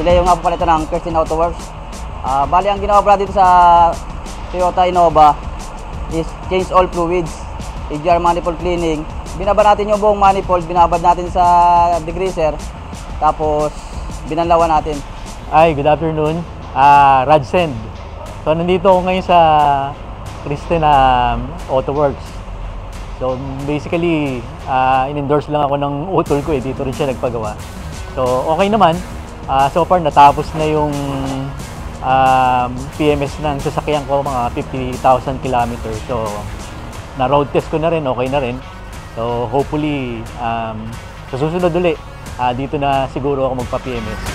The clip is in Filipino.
Sila yung napapalitan ng Kirsten Auto Works. Bali, ang ginawa pala dito sa Toyota Innova is change all fluids, EGR manifold cleaning. Binabad natin yung buong manifold, binabad natin sa degreaser, tapos binanlawan natin. Ay, good afternoon. Radsend. So, nandito ako ngayon sa Kirsten Auto Works. So, basically, in-endorse lang ako ng utol ko dito rin siya nagpagawa. So, okay naman. So far, natapos na yung PMS ng sasakyan ko, mga 50,000 kilometers. So, na-road test ko na rin, okay na rin. So, hopefully, sa susunod ulit, dito na siguro ako magpa-PMS.